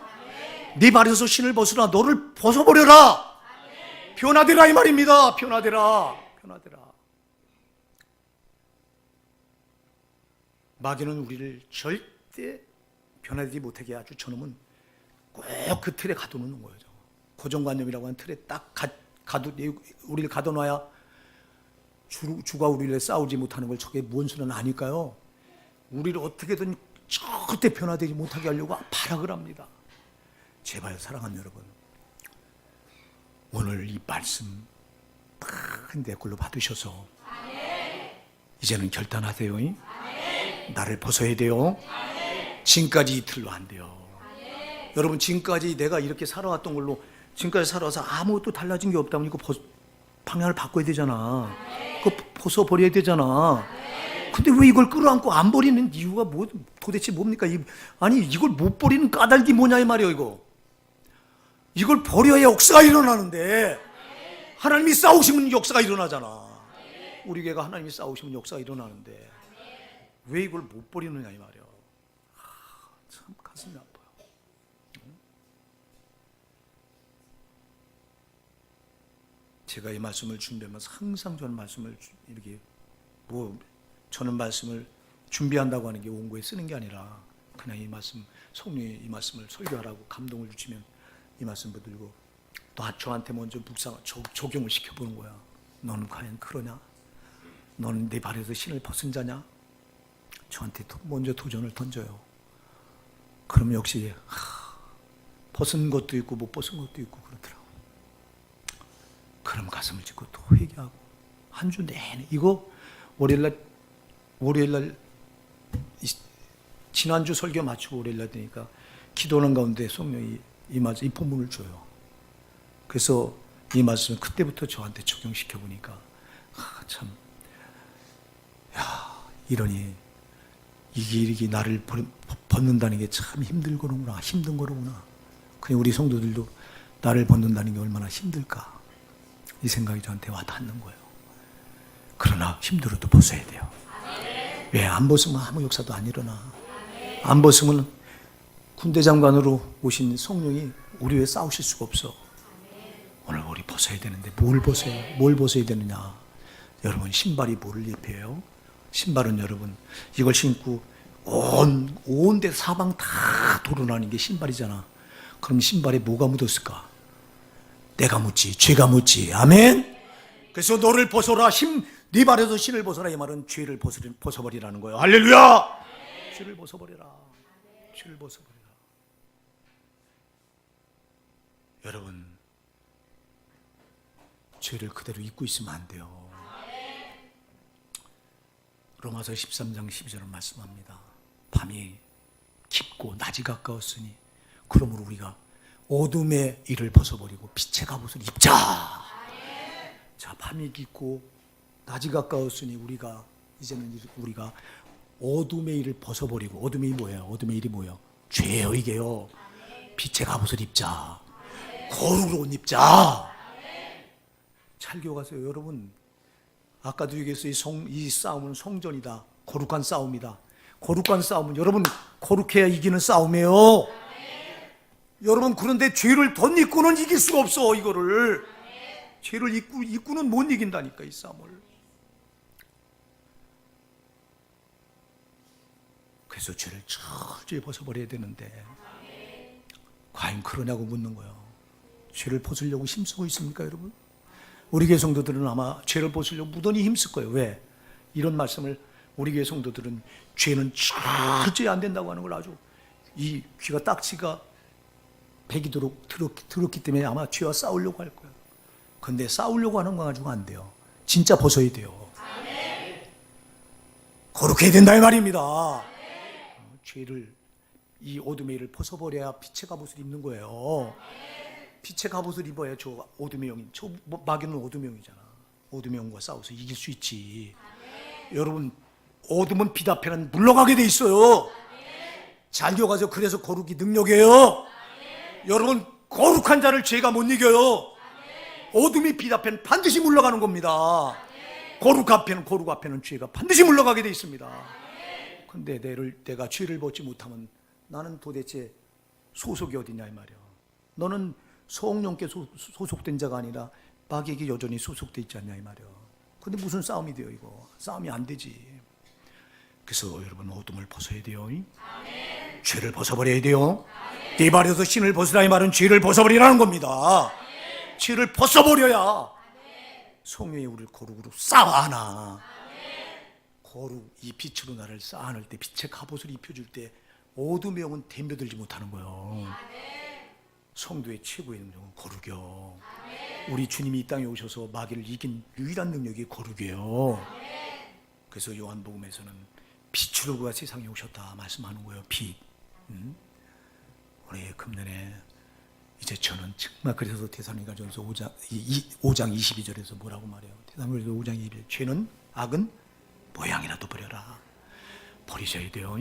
S1: 네 발에서 신을 벗으라. 너를 벗어버려라. 변화되라 이 말입니다. 변화되라. 마귀는 우리를 절대 변화되지 못하게 아주 저놈은 꼭 그 틀에 가둬놓는 거예요. 고정관념이라고 하는 틀에 딱 우리를 가둬놔야 주가 우리를 싸우지 못하는 걸 저게 무슨 수는 아닐까요? 우리를 어떻게든 절대 변화되지 못하게 하려고 발악을 합니다. 제발 사랑하는 여러분, 오늘 이 말씀 큰 댓글로 받으셔서 이제는 결단하세요. 나를 벗어야 돼요. 지금까지 이 틀로 안 돼요. 여러분, 지금까지 내가 이렇게 살아왔던 걸로 지금까지 살아와서 아무것도 달라진 게 없다면 이거 방향을 바꿔야 되잖아. 그거 벗어버려야 되잖아. 근데 왜 이걸 끌어안고 안 버리는 이유가 도대체 뭡니까? 아니, 이걸 못 버리는 까닭이 뭐냐 이 말이에요. 이걸 버려야 역사가 일어나는데, 하나님이 싸우시면 역사가 일어나잖아. 우리 교회가 하나님이 싸우시면 역사가 일어나는데 왜 이걸 못 버리느냐 이 말이에요. 참 가슴이 아파요. 제가 이 말씀을 준비하면서 항상 저는 말씀을 이렇게 저는 말씀을 준비한다고 하는 게 원고에 쓰는 게 아니라 그냥 이 말씀, 성령이 이 말씀을 설교하라고 감동을 주시면 이 말씀 붙들고 또 저한테 먼저 적용을 시켜보는 거야. 너는 과연 그러냐? 너는 내 발에서 신을 벗은 자냐? 저한테 먼저 도전을 던져요. 그럼 역시 벗은 것도 있고 못 벗은 것도 있고 그렇더라고. 그럼 가슴을 찢고 또 회개하고 한 주 내내 이거 월요일날 지난주 설교 마치고 월요일날 되니까 기도하는 가운데 성령이 이 본문을 줘요. 그래서 이 말씀을 그때부터 저한테 적용시켜 보니까 참, 이러니 이게 나를 벗는다는 게 참 힘든 거로구나. 그냥 우리 성도들도 나를 벗는다는 게 얼마나 힘들까, 이 생각이 저한테 와 닿는 거예요. 그러나 힘들어도 벗어야 돼요. 왜? 안 벗으면 아무 역사도 안 일어나. 안 벗으면 군대 장관으로 오신 성령이 우리 왜 싸우실 수가 없어. 오늘 우리 벗어야 되는데 뭘 벗어야 되느냐? 여러분, 신발이 뭐를 입혀요? 신발은 여러분, 이걸 신고 온 데 사방 다 도려나는 게 신발이잖아. 그럼 신발에 뭐가 묻었을까? 내가 묻지, 죄가 묻지. 아멘. 그래서 너를 벗어라, 네 발에서 신을 벗어라. 이 말은 죄를 벗어버리라는 거예요. 할렐루야. 죄를 벗어버리라. 죄를 벗어버리라. 여러분, 죄를 그대로 잊고 있으면 안 돼요. 로마서 13장 12절은 말씀합니다. 밤이 깊고 낮이 가까웠으니 그러므로 우리가 어둠의 일을 벗어버리고 빛의 갑옷을 입자. 자, 밤이 깊고 낮이 가까웠으니 이제는 우리가 어둠의 일을 벗어버리고, 어둠의 일이 뭐예요? 어둠의 일이 뭐예요? 죄예요, 이게요. 빛의 갑옷을 입자. 거룩을 옷 입자. 찰교 가세요, 여러분. 아까도 얘기했어요. 이 싸움은 성전이다. 거룩한 싸움이다. 거룩한 싸움은 여러분 거룩해야 이기는 싸움이에요. 여러분, 그런데 죄를 덧입고는 이길 수가 없어. 이거를 죄를 입고는 못 이긴다니까, 이 싸움을. 그래서 죄를 철저히 벗어버려야 되는데 과연 그러냐고 묻는 거예요. 죄를 벗으려고 힘쓰고 있습니까, 여러분? 우리 교회 성도들은 아마 죄를 벗으려고 무던히 힘쓸 거예요. 왜? 이런 말씀을 우리 교회 성도들은 죄는 철저히 안 된다고 하는 걸 아주, 이 귀가 딱지가 배기도록 들었기 때문에 아마 죄와 싸우려고 할 거예요. 근데 싸우려고 하는 거 가지고 안 돼요. 진짜 벗어야 돼요. 거룩해야 된다 이 말입니다. 죄를, 이 어둠의 일을 벗어버려야 빛의 갑옷을 입는 거예요. 빛의 갑옷을 입어야 저 어둠의 영인, 저 마귀는 어둠의 영이잖아. 어둠의 영과 싸워서 이길 수 있지. 여러분, 어둠은 빛 앞에는 물러가게 돼 있어요. 잘 기억하세요. 그래서 거룩이 능력이에요. 여러분, 거룩한 자를 죄가 못 이겨요. 어둠이 빛 앞에는 반드시 물러가는 겁니다. 거룩 앞에는 죄가 반드시 물러가게 돼 있습니다. 근데 내가 죄를 벗지 못하면 나는 도대체 소속이 어디냐 이 말이야. 너는 성령께 소속된 자가 아니라 마귀에게 여전히 소속돼 있지 않냐 이 말이야. 근데 무슨 싸움이 돼요, 이거? 싸움이 안 되지. 그래서 여러분, 어둠을 벗어야 돼요. 죄를 벗어버려야 돼요. 네 발에서 신을 벗으라 이 말은 죄를 벗어버리라는 겁니다. 죄를 벗어버려야 성령이 우리를 거룩으로 쌓아안아. 거룩, 이 빛으로 나를 쌓아안을 때, 빛의 갑옷을 입혀줄 때 어둠의 영은 덤벼들지 못하는 거예요. 성도의 최고의 능력은 거룩이요. 우리 주님이 이 땅에 오셔서 마귀를 이긴 유일한 능력이 거룩이에요. 그래서 요한복음에서는 빛으로 그가 세상에 오셨다 말씀하는 거예요. 빛. 우리 금년에 이제 저는 정말, 그래서 데살로니가전서 5장 22절에서 뭐라고 말해요? 데살로니가전서 5장 22절. 죄는, 악은 모양이라도 버려라. 버리셔야 돼요.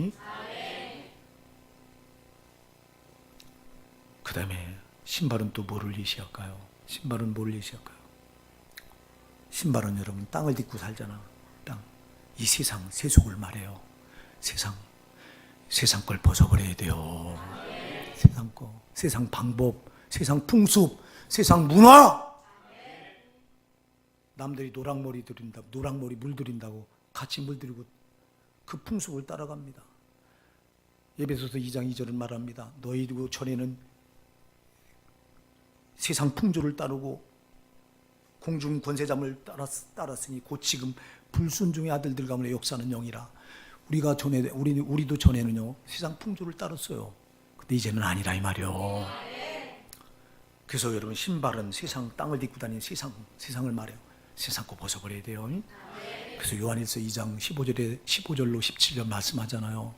S1: 그 다음에 신발은 또 뭐를 예시할까요? 신발은 뭐를 예시할까요? 신발은 여러분 땅을 딛고 살잖아. 땅. 이 세속을 말해요. 세상 걸 벗어버려야 돼요. 세상 거, 세상 방법, 세상 풍습, 세상 문화. 남들이 노랑머리 물들인다고 같이 물들이고 그 풍습을 따라갑니다. 에베소서 2장 2절은 말합니다. 너희도 전에는 세상 풍조를 따르고 공중 권세자를 따랐으니 곧 지금 불순종의 아들들 가운데 역사하는 영이라. 우리도 전에는요 세상 풍조를 따랐어요. 근데 이제는 아니라 이 말이요. 그래서 여러분, 신발은 세상, 땅을 딛고 다니는 세상을 말해요. 세상 거 벗어버려야 돼요. 그래서 요한일서 2장 15절로 17절 말씀하잖아요.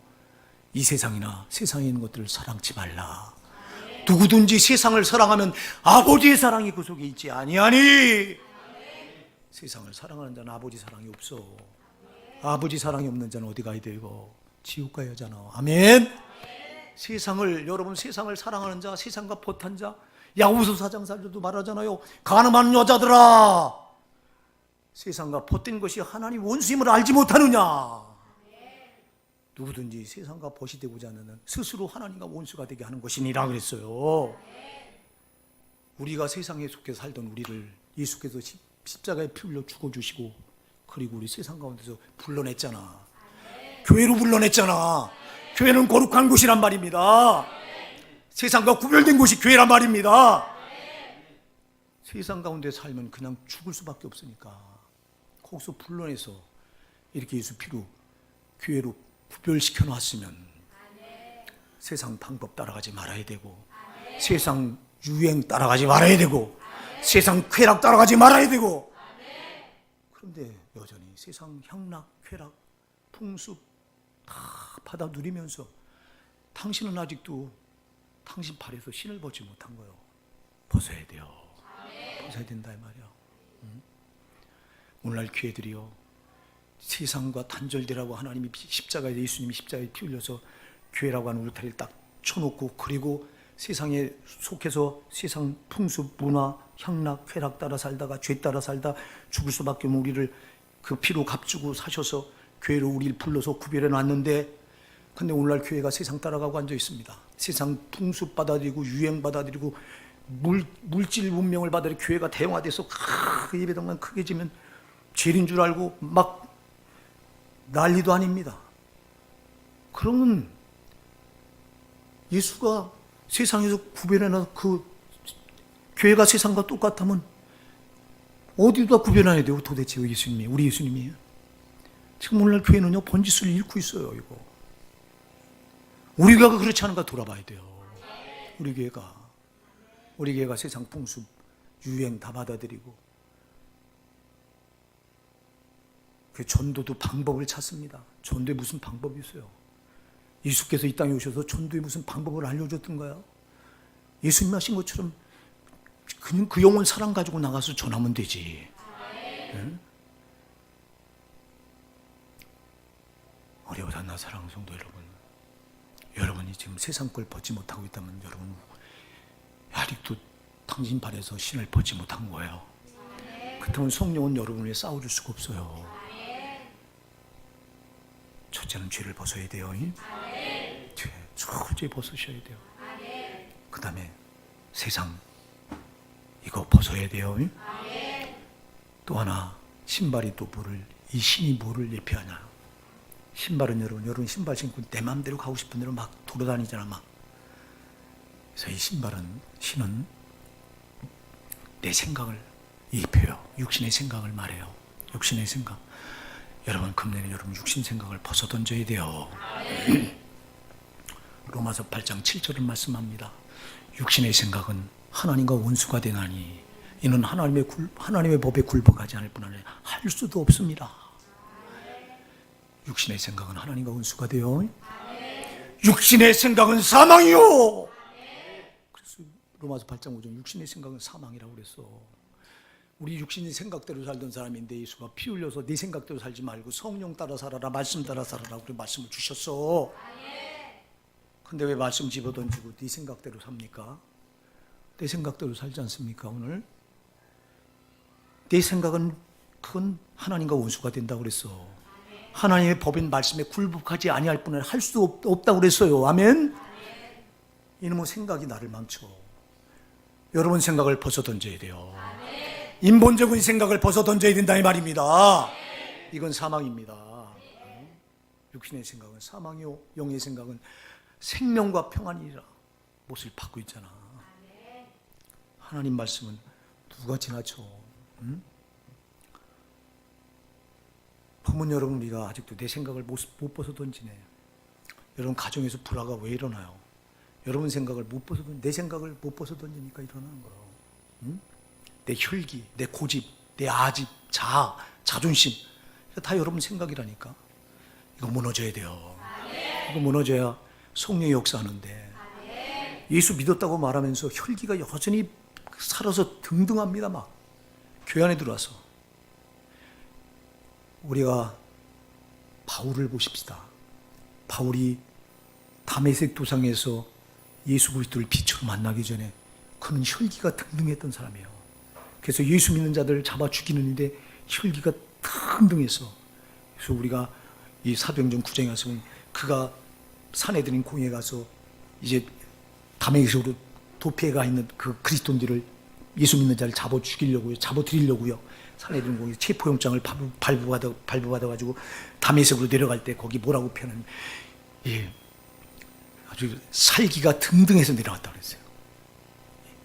S1: 이 세상이나 세상에 있는 것들을 사랑치 말라. 누구든지 세상을 사랑하면 아버지의 사랑이 그 속에 있지 아니하니. 세상을 사랑하는 자는 아버지 사랑이 없어. 아버지 사랑이 없는 자는 어디 가야 되고? 지옥 가야 하잖아. 아멘. 여러분, 세상을 사랑하는 자, 세상과 벗한 자, 야고보서 4장 4절도 말하잖아요. 가늠하는 여자들아, 세상과 벗된 것이 하나님 원수임을 알지 못하느냐. 누구든지 세상과 벗이 되고자 하는 스스로 하나님과 원수가 되게 하는 것이니라 그랬어요. 우리가 세상에 속해 살던 우리를 예수께서 십자가에 피 흘려 죽어주시고, 그리고 우리 세상 가운데서 불러냈잖아. 교회로 불러냈잖아. 교회는 거룩한 곳이란 말입니다. 세상과 구별된 곳이 교회란 말입니다. 세상 가운데 살면 그냥 죽을 수밖에 없으니까 거기서 불러내서 이렇게 예수 피로 교회로 구별시켜 놨으면 세상 방법 따라가지 말아야 되고, 세상 유행 따라가지 말아야 되고, 세상 쾌락 따라가지 말아야 되고. 그런데 여전히 세상 향락, 쾌락, 풍습 다 받아 누리면서 당신은 아직도 당신 발에서 신을 벗지 못한 거예요. 벗어야 돼요. 벗어야 된다 이 말이야. 오늘날 교회들이요, 세상과 단절되라고 하나님이 십자가에, 예수님이 십자가에 피 흘려서 교회라고 하는 울타리를 딱 쳐놓고, 그리고 세상에 속해서 세상 풍습, 문화, 향락, 쾌락 따라 살다가 죄 따라 살다 죽을 수밖에 없는 우리를 그 피로 값주고 사셔서 교회로 우리를 불러서 구별해 놨는데, 근데 오늘날 교회가 세상 따라가고 앉아 있습니다. 세상 풍습 받아들이고 유행 받아들이고 물질 문명을 받아들이고 교회가 대형화돼서 예배당만 크게 지면 죄인 줄 알고 막 난리도 아닙니다. 그러면 예수가 세상에서 구별해놔서 그 교회가 세상과 똑같다면 어디다 구별해야 돼요? 도대체 예수님이, 우리 예수님이. 지금 오늘날 교회는요, 번지수를 잃고 있어요. 이거 우리 교회가 그렇지 않은가 돌아봐야 돼요. 우리 교회가 세상 풍습 유행 다 받아들이고, 그 전도도 방법을 찾습니다. 전도에 무슨 방법이 있어요? 예수께서 이 땅에 오셔서 전도에 무슨 방법을 알려줬던가요? 예수님 하신 것처럼 그냥 그 영혼 사랑 가지고 나가서 전하면 되지. 네? 어려워졌나 사랑하는 성도 여러분, 여러분이 지금 세상 걸 벗지 못하고 있다면 여러분 아직도 당신 발에서 신을 벗지 못한 거예요. 그렇다면 성령은 여러분을 위해 싸워줄 수가 없어요. 첫째는 죄를 벗어야 돼요. 죄 철저히 벗으셔야 돼요. 그 다음에 세상 이거 벗어야 돼요. 또 하나, 신발이 또 뭐를, 이 신이 뭐를 예표하냐. 신발은 여러분 신발 신고 내 마음대로 가고 싶은 대로 막 돌아다니잖아 막. 그래서 이 신은 내 생각을 예표해요. 육신의 생각을 말해요. 육신의 생각. 여러분 금년에 여러분 육신 생각을 벗어 던져야 돼요. 로마서 8장 7절을 말씀합니다. 육신의 생각은 하나님과 원수가 되나니 이는 하나님의 법에 굴복하지 않을 뿐 아니라 할 수도 없습니다. 육신의 생각은 하나님과 원수가 돼요. 육신의 생각은 사망이요. 그래서 로마서 8장 5절 육신의 생각은 사망이라고 그랬어. 우리 육신의 생각대로 살던 사람인데 예수가 피 흘려서 네 생각대로 살지 말고 성령 따라 살아라, 말씀 따라 살아라 그렇게 말씀을 주셨어. 근데 왜 말씀 집어던지고 네 생각대로 삽니까? 내 생각대로 살지 않습니까? 오늘 내 생각은 그건 하나님과 원수가 된다고 그랬어. 하나님의 법인 말씀에 굴복하지 아니할 뿐 아니라 할 수 없다고 그랬어요. 아멘. 이놈의 생각이 나를 망쳐. 여러분 생각을 벗어 던져야 돼요. 인본적인 생각을 벗어 던져야 된다 이 말입니다. 이건 사망입니다. 육신의 생각은 사망이요 영의 생각은 생명과 평안이라 못을 받고 있잖아. 하나님 말씀은 누가 지나쳐? 부모 여러분, 우리가 아직도 내 생각을 못 벗어 던지네. 여러분 가정에서 불화가 왜 일어나요? 여러분 생각을 못 벗어 내 생각을 못 벗어 던지니까 일어나는 거예요. 내 혈기, 내 고집, 내 아집, 자아, 자존심 다 여러분 생각이라니까. 이거 무너져야 돼요. 이거 무너져야 성령의 역사하는데. 예수 믿었다고 말하면서 혈기가 여전히 살아서 등등합니다. 막 교회 안에 들어와서. 우리가 바울을 보십시다. 바울이 다메섹 도상에서 예수 그리스도를 빛으로 만나기 전에 그는 혈기가 등등했던 사람이에요. 그래서 예수 믿는 자들을 잡아 죽이는데 혈기가 등등해서, 그래서 우리가 이 사도행전 9장에 가서 그가 산헤드린 공회에 가서 이제 다메섹으로 도피해가 있는 그 그리스도인들을, 예수 믿는 자를 잡아 죽이려고요, 잡아 드리려고요. 산헤드린 공회 체포영장을 발부받아가지고 다메섹으로 내려갈 때 거기 뭐라고 표현하면, 아주 살기가 등등해서 내려갔다고 그랬어요.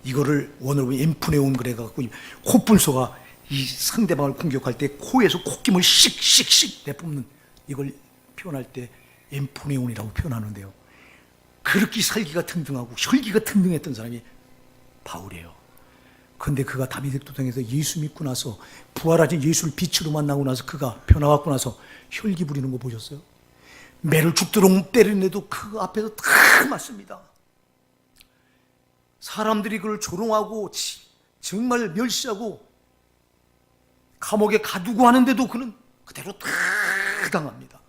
S1: 이거를 원어로 엠프네온 그래갖고 코뿔소가 이 상대방을 공격할 때 코에서 콧김을 씩씩씩 내뿜는, 이걸 표현할 때 엠프네온이라고 표현하는데요. 그렇게 살기가 등등하고 혈기가 등등했던 사람이 바울이에요. 그런데 그가 다메섹 도상에서 예수 믿고 나서, 부활하신 예수를 빛으로 만나고 나서 그가 변화받고 나서 혈기 부리는 거 보셨어요? 매를 죽도록 때리는데도 그 앞에서 다 맞습니다. 사람들이 그를 조롱하고 정말 멸시하고 감옥에 가두고 하는데도 그는 그대로 다 당합니다.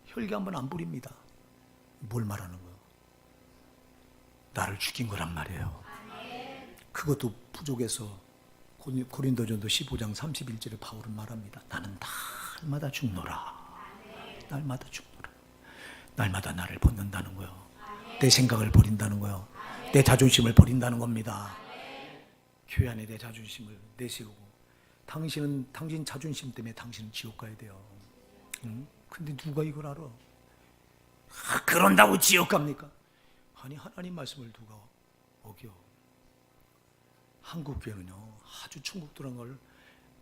S1: 혈기 한번 안 부립니다. 뭘 말하는 거예요? 나를 죽인 거란 말이에요. 그것도 부족해서 고린도전도 15장 31절에 바울은 말합니다. 나는 날마다 죽노라. 날마다 죽노라. 날마다 나를 벗는다는 거예요. 내 생각을 버린다는 거예요. 내 자존심을 버린다는 겁니다. 교회 안에 내 자존심을 내세우고, 당신 자존심 때문에 당신은 지옥 가야 돼요. 응? 근데 누가 이걸 알아? 그런다고 지옥 갑니까? 아니, 하나님 말씀을 누가 어겨? 한국 교회는요, 아주 천국 들어간 걸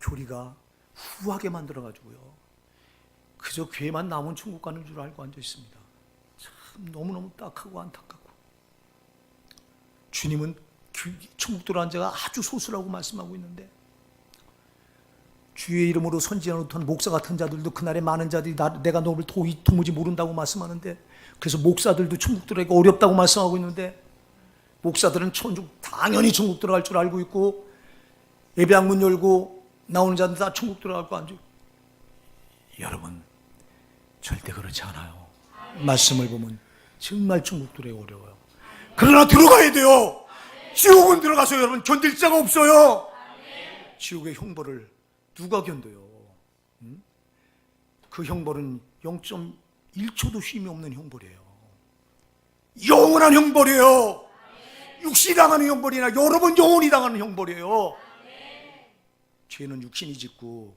S1: 교리가 후하게 만들어가지고요, 그저 교회만 남은 천국 가는 줄 알고 앉아 있습니다. 참 너무너무 딱하고 안타깝고, 주님은 천국 들어간 자가 아주 소수라고 말씀하고 있는데, 주의 이름으로 선지자는 목사 같은 자들도 그날에 많은 자들이 내가 너를 도무지 모른다고 말씀하는데, 그래서 목사들도 천국 들어가기가 어렵다고 말씀하고 있는데, 목사들은 당연히 천국 들어갈 줄 알고 있고, 예배학문 열고 나오는 자들 다 천국 들어갈 거 아니죠. 여러분, 절대 그렇지 않아요. 말씀을 보면 정말 천국 들어가기 어려워요. 그러나 들어가야 돼요. 지옥은 들어가서 여러분 견딜 자가 없어요. 지옥의 형벌을 누가 견뎌요? 그 형벌은 0.1초도 쉼이 없는 형벌이에요. 영원한 형벌이에요. 육신이 당하는 형벌이 아니라 여러분 영혼이 당하는 형벌이에요. 죄는 육신이 짓고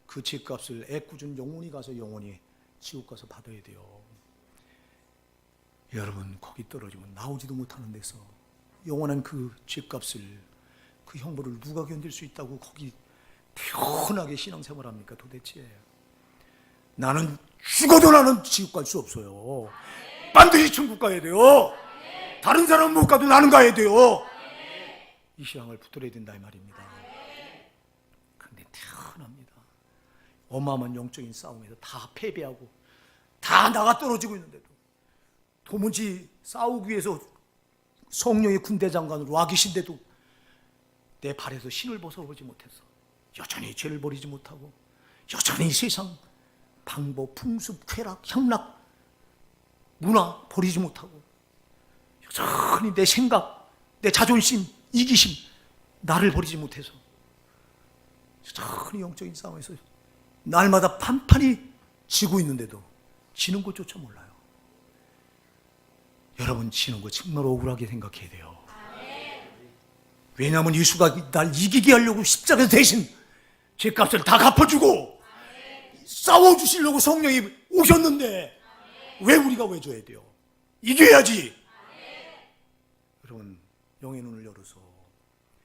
S1: 그 죄값을 애꿎은 영혼이 가서 영원히 지옥 가서 받아야 돼요. 여러분, 거기 떨어지면 나오지도 못하는 데서 영원한 그 죄값을, 그 형벌을 누가 견딜 수 있다고 거기 편하게 신앙생활합니까 도대체? 나는 죽어도 나는 지옥 갈 수 없어요. 반드시 천국 가야 돼요. 다른 사람은 못 가도 나는 가야 돼요. 이 신앙을 붙들어야 된다 이 말입니다. 그런데 태어납니다. 어마어마한 영적인 싸움에서 다 패배하고 다 나가 떨어지고 있는데도 도무지 싸우기 위해서 성령의 군대 장관으로 와 계신데도 내 발에서 신을 벗어보지 못해서 여전히 죄를 버리지 못하고, 여전히 세상 방법, 풍습, 쾌락, 향락, 문화 버리지 못하고, 여전히 내 생각, 내 자존심, 이기심, 나를 버리지 못해서 여전히 영적인 싸움에서 날마다 판판이 지고 있는데도 지는 것조차 몰라요. 여러분, 지는 거 정말 억울하게 생각해야 돼요. 왜냐하면 예수가 날 이기게 하려고 십자가 대신 죄값을 다 갚아주고 싸워주시려고 성령이 오셨는데 왜 우리가 왜 줘야 돼요? 이겨야지. 여러분, 영의 눈을 열어서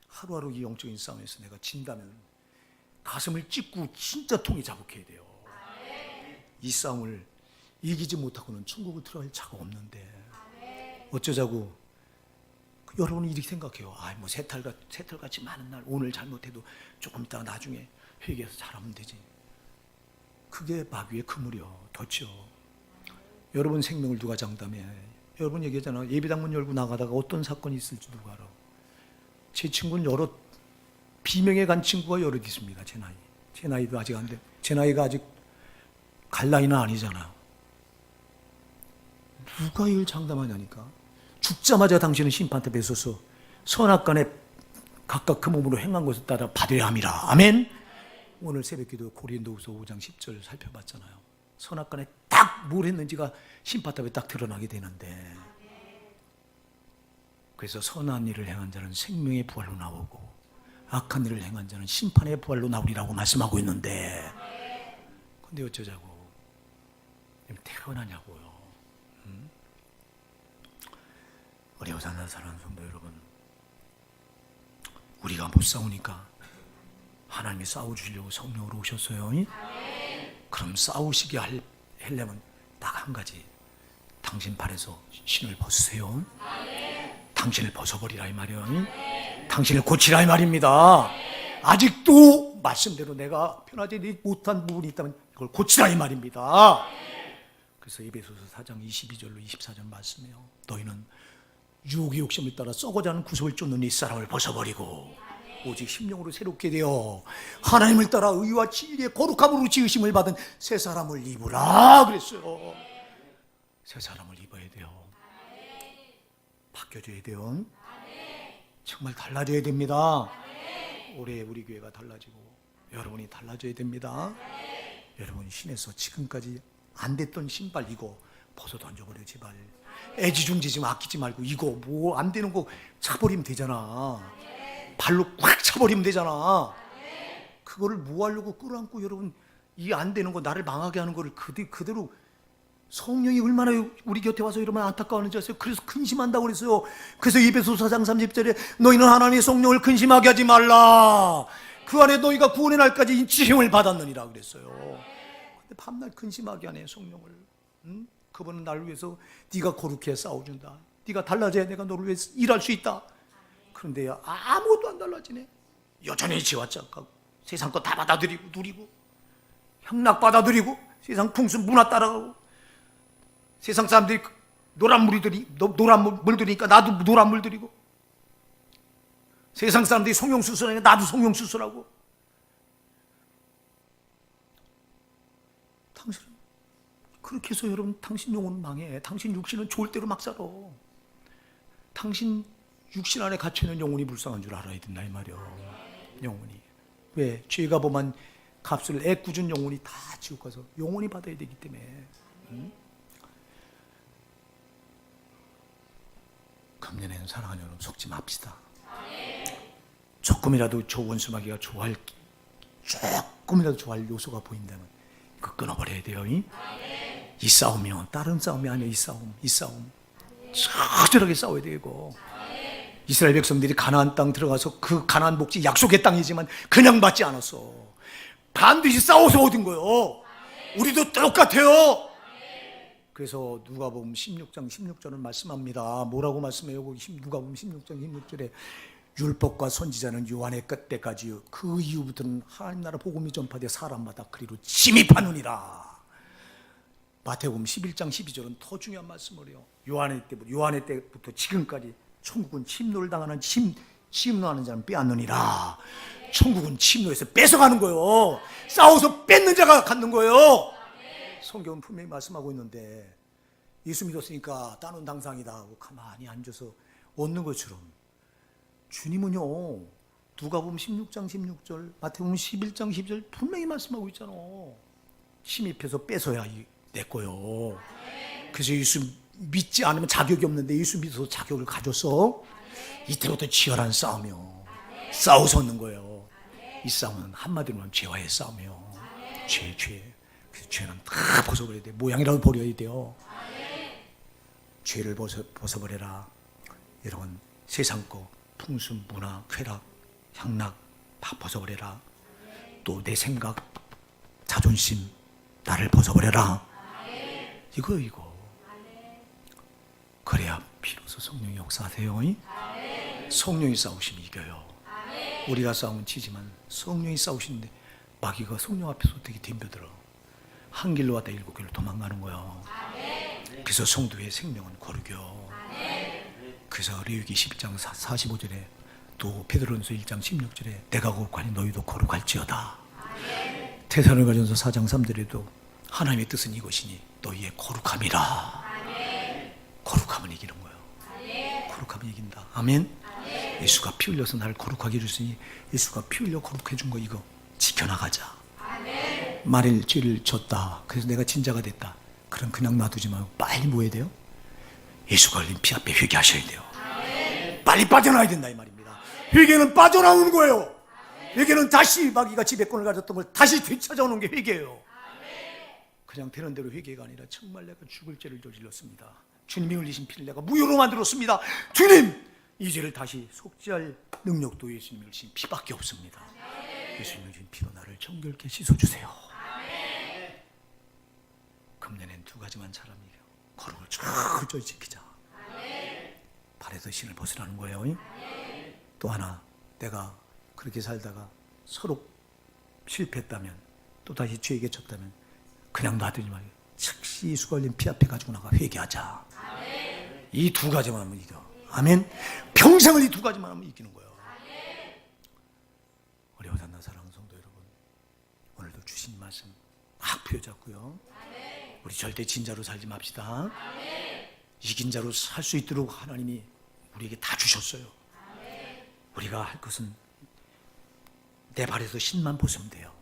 S1: 하루하루 이 영적인 싸움에서 내가 진다면 가슴을 찢고 진짜 통에 자복해야 돼요. 이 싸움을 이기지 못하고는 천국을 들어갈 자가 없는데 어쩌자고. 여러분이 이렇게 생각해요. 뭐 새털같이 많은 날, 오늘 잘못해도 조금 있다가 나중에 회개해서 잘하면 되지. 그게 마귀의 그물이요, 덫이요. 여러분 생명을 누가 장담해? 여러분 얘기하잖아. 예배당문 열고 나가다가 어떤 사건이 있을지 누가 알아? 제 친구는 비명에 간 친구가 여럿 있습니다. 제 나이도 아직 안 돼. 제 나이가 아직 갈 나이는 아니잖아. 누가 이걸 장담하냐니까. 죽자마자 당신은 심판대 서서 선악간에 각각 그 몸으로 행한 것을 따라 받아야 함이라. 아멘. 오늘 새벽기도 고린도후서 5장 10절 살펴봤잖아요. 선악간에 딱 뭘 했는지가 심판답에 딱 드러나게 되는데, 그래서 선한 일을 행한 자는 생명의 부활로 나오고 악한 일을 행한 자는 심판의 부활로 나오리라고 말씀하고 있는데, 근데 어쩌자고 태어나냐고요. 어려워 사는 성도 여러분, 우리가 못 싸우니까 하나님이 싸워주시려고 성령으로 오셨어요. 그럼 싸우시게 하려면 딱 한 가지, 당신 발에서 신을 벗으세요. 당신을 벗어버리라 이 말이에요. 당신을 고치라 이 말입니다. 아직도 말씀대로 내가 편하지 못한 부분이 있다면 이걸 고치라 이 말입니다. 그래서 에베소서 4장 22절로 24절 말씀이에요. 너희는 유혹의 욕심을 따라 썩어져 가는 구속을 쫓는 이 사람을 벗어버리고 오직 심령으로 새롭게 되어 하나님을 따라 의와 진리의 거룩함으로 지으심을 받은 새 사람을 입으라 그랬어요. 새 사람을 입어야 돼요. 바뀌어져야 돼요. 정말 달라져야 됩니다. 올해 우리 교회가 달라지고 여러분이 달라져야 됩니다. 여러분 신에서 지금까지 안 됐던 신발 이거 벗어 던져버려 제발. 애지중지 좀 아끼지 말고 이거 뭐 안 되는 거 차버리면 되잖아. 발로 꽉 차버리면 되잖아. 그거를 뭐 하려고 끌어안고 여러분 이 안 되는 거 나를 망하게 하는 거를 그대로 성령이 얼마나 우리 곁에 와서 이러면 안타까워하는지 아세요? 그래서 근심한다고 그랬어요. 그래서 에베소서 4장 30절에 너희는 하나님의 성령을 근심하게 하지 말라. 그 안에 너희가 구원의 날까지 지형을 받았느니라 그랬어요. 근데 밤날 근심하게 하네 성령을. 응? 그분은 나를 위해서 네가 거룩해 싸워준다. 네가 달라져야 내가 너를 위해서 일할 수 있다. 그런데 아무것도 안 달라지네. 여전히 지화짝하고 세상 거 다 받아들이고 누리고 향락 받아들이고 세상 풍습 문화 따라가고 세상 사람들이 노란 물 들이니까 나도 노란 물 들이고 세상 사람들이 성령수술하니까 나도 성령수술하고. 당신은 그렇게 해서 여러분 당신 영혼은 망해. 당신 육신은 좋을 대로 막 살아. 당신 육신 안에 갇혀있는 영혼이 불쌍한 줄 알아야 된다 이 말이요. 영혼이 왜? 죄가 범한 값을 애꿎은 영혼이 다 지옥 가서 영혼이 받아야 되기 때문에. 금년에는 사랑하는 여러분 속지 맙시다. 조금이라도 저 원수마귀가 조금이라도 좋아할 요소가 보인다면 그거 끊어버려야 돼요. 이 싸움이요 다른 싸움이 아니에요. 이 싸움 처절하게 싸워야 되고. 이스라엘 백성들이 가나안 땅 들어가서 그 가나안 복지 약속의 땅이지만 그냥 받지 않았어. 반드시 싸워서 얻은 거예요. 우리도 똑같아요. 그래서 누가복음 16장 16절은 말씀합니다. 뭐라고 말씀해요? 누가복음 16장 16절에 율법과 선지자는 요한의 때까지요. 그 이후부터는 하나님 나라 복음이 전파돼 사람마다 그리로 침입하느니라. 마태복음 11장 12절은 더 중요한 말씀을 해요. 요한의 때부터 지금까지 천국은 침노를 당하는 침노하는 자는 빼앗느니라. 천국은 침노해서 뺏어가는 거예요. 싸워서 뺏는 자가 갖는 거예요. 성경은 분명히 말씀하고 있는데 예수 믿었으니까 따놓은 당상이다 하고 가만히 앉아서 얻는 것처럼 주님은요 누가복음 16장 16절 마태복음 11장 12절 분명히 말씀하고 있잖아. 침입해서 뺏어야 내 거요. 그래서 예수 믿지 않으면 자격이 없는데 예수 믿어서 자격을 가졌어. 이때부터 치열한 싸움이요. 싸워서 얻는 거예요. 이 싸움은 한마디로 하면 죄와의 싸움이요. 죄. 그래서 죄는 다 벗어버려야 돼. 모양이라도 버려야 돼요. 죄를 벗어버려라. 여러분 세상 거 풍습, 문화, 쾌락, 향락 다 벗어버려라. 또 내 생각, 자존심 나를 벗어버려라. 이거 그래야 비로소 성령이 역사하세요. 성령이 싸우시면 이겨요. 우리가 싸우면 지지만 성령이 싸우시는데 마귀가 성령 앞에서 어떻게 덤벼들어. 한 길로 왔다 일곱 길로 도망가는 거예요. 그래서 성도의 생명은 거룩이요. 그래서 레위기 12장 45절에 또 베드로전서 1장 16절에 내가 거룩하니 너희도 거룩할지어다. 데살로니가전서 4장 3절에도 하나님의 뜻은 이것이니 너희의 거룩함이라. 거룩함은 이기는 거예요. 거룩함은 이긴다. 아멘. 예수가 피 흘려서 나를 거룩하게 해줬으니 예수가 피 흘려 거룩해 준 거 이거 지켜나가자. 만일 죄를 졌다. 그래서 내가 진자가 됐다. 그럼 그냥 놔두지 말고 빨리 뭐 해야 돼요? 예수가 흘린 피 앞에 회개하셔야 돼요. 빨리 빠져나와야 된다 이 말입니다. 회개는 빠져나오는 거예요. 회개는 다시 마귀가 지배권을 가졌던 걸 다시 되찾아오는 게 회개예요. 그냥 되는 대로 회개가 아니라 정말 내가 죽을 죄를 저질렀습니다. 주님이 흘리신 피를 내가 무효로 만들었습니다. 주님! 이 죄를 다시 속죄할 능력도 예수님이 흘리신 피밖에 없습니다. 예수님이 흘리신 피로 나를 정결케 씻어주세요. 금년엔 두 가지만 잘합니다. 거룩을 철저히 지키자. 발에서 신을 벗으라는 거예요. 또 하나, 내가 그렇게 살다가 서로 실패했다면 또 다시 죄에게 졌다면 그냥 놔두지 말고 즉시 예수가 흘린 피 앞에 가지고 나가 회개하자. 이 두 가지만 하면 이겨. 아멘. 평생을 이 두 가지만 하면 이기는 거예요. 우리 오단나 사랑하는 성도 여러분, 오늘도 주신 말씀 확 펴잡고요. 우리 절대 진자로 살지 맙시다. 이긴 자로 살 수 있도록 하나님이 우리에게 다 주셨어요. 우리가 할 것은 내 발에서 신만 벗으면 돼요.